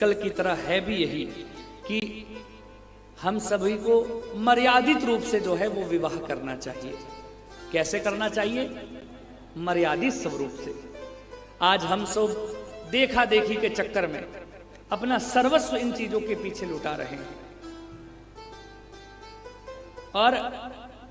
कल की तरह है भी यही कि हम सभी को मर्यादित रूप से जो है वो विवाह करना चाहिए। कैसे करना चाहिए? मर्यादित स्वरूप से। आज हम सब देखा देखी के चक्कर में अपना सर्वस्व इन चीजों के पीछे लुटा रहे हैं। और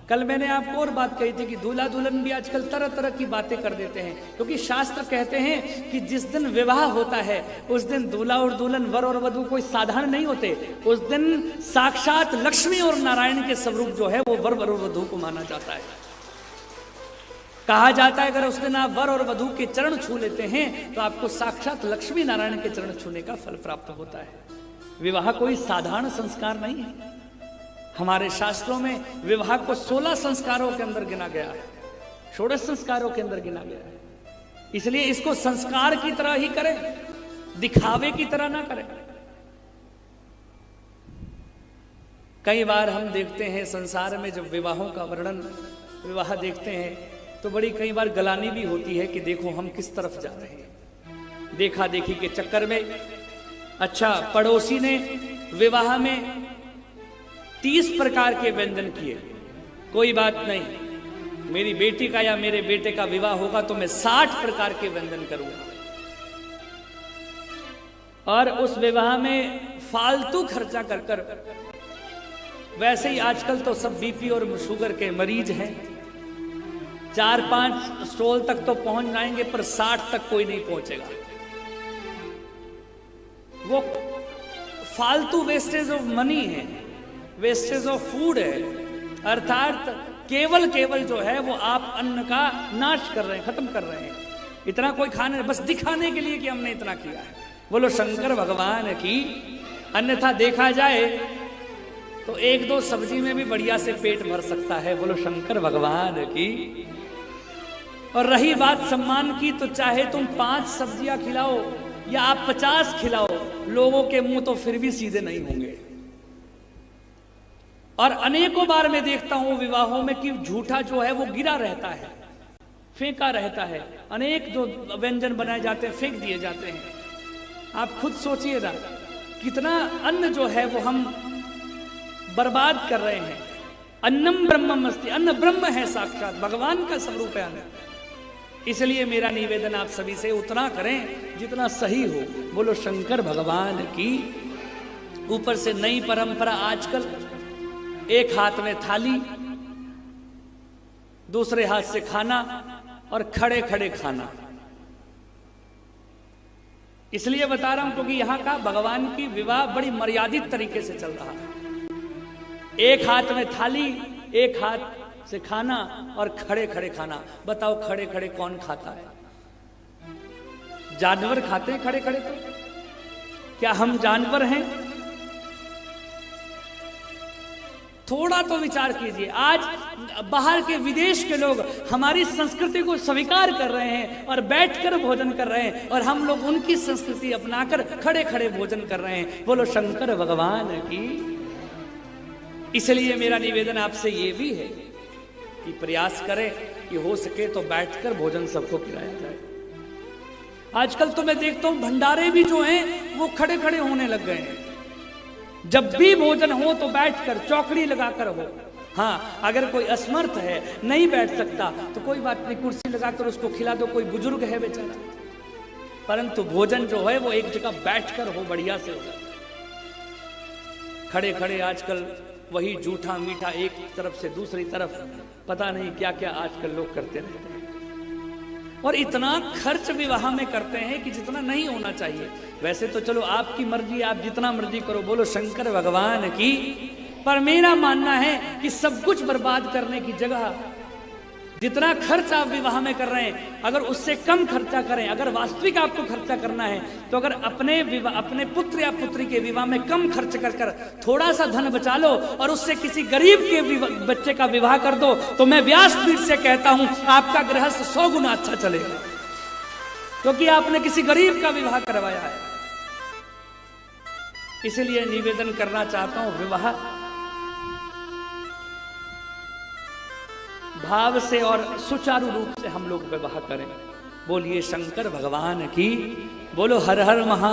कल मैंने आपको और बात कही थी कि दूल्हा दुल्हन भी आजकल तरह तरह की बातें कर देते हैं, क्योंकि शास्त्र कहते हैं कि जिस दिन विवाह होता है उस दिन दूल्हा और दुल्हन, वर और वधू कोई साधारण नहीं होते। उस दिन साक्षात लक्ष्मी और नारायण के स्वरूप जो है वो वर और वधू को माना जाता है। कहा जाता है अगर उस दिन आप वर और वधू के चरण छू लेते हैं तो आपको साक्षात लक्ष्मी नारायण के चरण छूने का फल प्राप्त होता है। विवाह कोई साधारण संस्कार नहीं है। हमारे शास्त्रों में विवाह को 16 संस्कारों के अंदर गिना गया है, 16 संस्कारों के अंदर गिना गया है। इसलिए इसको संस्कार की तरह ही करें, दिखावे की तरह ना करें। कई बार हम देखते हैं संसार में जब विवाहों का वर्णन, विवाह देखते हैं तो बड़ी कई बार गलानी भी होती है कि देखो हम किस तरफ जा रहे हैं। देखा देखी के चक्कर में अच्छा पड़ोसी ने विवाह में 30 प्रकार के व्यंजन किए, कोई बात नहीं, मेरी बेटी का या मेरे बेटे का विवाह होगा तो मैं 60 प्रकार के व्यंजन करूंगा। और उस विवाह में फालतू खर्चा कर कर, वैसे ही आजकल तो सब बीपी और शुगर के मरीज हैं, 4-5 स्टॉल तक तो पहुंच जाएंगे पर 60 तक कोई नहीं पहुंचेगा। वो फालतू वेस्टेज ऑफ मनी है, वेस्टेज ऑफ फूड है। अर्थात केवल जो है वो आप अन्न का नाश कर रहे हैं, खत्म कर रहे हैं। इतना कोई खाने, बस दिखाने के लिए कि हमने इतना किया है। बोलो शंकर भगवान की। अन्यथा देखा जाए तो 1-2 सब्जी में भी बढ़िया से पेट भर सकता है। बोलो शंकर भगवान की। और रही बात सम्मान की, तो चाहे तुम 5 सब्जियां खिलाओ या आप 50 खिलाओ, लोगों के मुंह तो फिर भी सीधे नहीं होंगे। और अनेकों बार मैं देखता हूं विवाहों में कि झूठा जो है वो गिरा रहता है, फेंका रहता है। अनेक जो व्यंजन बनाए जाते हैं फेंक दिए जाते हैं। आप खुद सोचिएगा कितना अन्न जो है वो हम बर्बाद कर रहे हैं। अन्नम ब्रह्ममस्ति, अन्न ब्रह्म है, साक्षात भगवान का स्वरूप है अन्न। इसलिए मेरा निवेदन आप सभी से उतना करें जितना सही हो। बोलो शंकर भगवान की। ऊपर से नई परंपरा आजकल, एक हाथ में थाली, दूसरे हाथ से खाना और खड़े खड़े खाना। इसलिए बता रहा हूं क्योंकि यहां का भगवान की विवाह बड़ी मर्यादित तरीके से चल रहा है। एक हाथ में थाली, एक हाथ से खाना और खड़े खड़े खाना। बताओ खड़े खड़े कौन खाता है? जानवर खाते हैं खड़े खड़े? तो क्या हम जानवर हैं? थोड़ा तो विचार कीजिए। आज बाहर के विदेश के लोग हमारी संस्कृति को स्वीकार कर रहे हैं और बैठकर भोजन कर रहे हैं, और हम लोग उनकी संस्कृति अपनाकर खड़े खड़े भोजन कर रहे हैं। बोलो शंकर भगवान की। इसलिए मेरा निवेदन आपसे ये भी है कि प्रयास करें कि हो सके तो बैठकर भोजन सबको खिलाया जाए। आजकल तो मैं देखता हूं भंडारे भी जो हैं वो खड़े खड़े होने लग गए हैं। जब भी भोजन हो तो बैठकर, चौकड़ी लगाकर हो। हाँ, अगर कोई असमर्थ है, नहीं बैठ सकता, तो कोई बात नहीं, कुर्सी लगाकर उसको खिला दो, कोई बुजुर्ग है बेचारा। परंतु भोजन जो है वो एक जगह बैठकर हो, बढ़िया से हो। खड़े खड़े आजकल वही जूठा मीठा एक तरफ से दूसरी तरफ, पता नहीं क्या क्या आजकल लोग करते रहते हैं। और इतना खर्च विवाह में करते हैं कि जितना नहीं होना चाहिए। वैसे तो चलो आपकी मर्जी, आप जितना मर्जी करो। बोलो शंकर भगवान की। पर मेरा मानना है कि सब कुछ बर्बाद करने की जगह जितना खर्च आप विवाह में कर रहे हैं, अगर उससे कम खर्चा करें। अगर वास्तविक आपको खर्चा करना है तो अगर अपने पुत्र या पुत्री के विवाह में कम खर्च कर कर थोड़ा सा धन बचा लो और उससे किसी गरीब के बच्चे का विवाह कर दो, तो मैं व्यासपीठ से कहता हूं आपका गृहस्थ 100 गुना अच्छा चलेगा, क्योंकि आपने किसी गरीब का विवाह करवाया है। इसलिए निवेदन करना चाहता हूं, विवाह भाव से और सुचारू रूप से हम लोग विवाह करें। बोलिए शंकर भगवान की। बोलो हर हर महा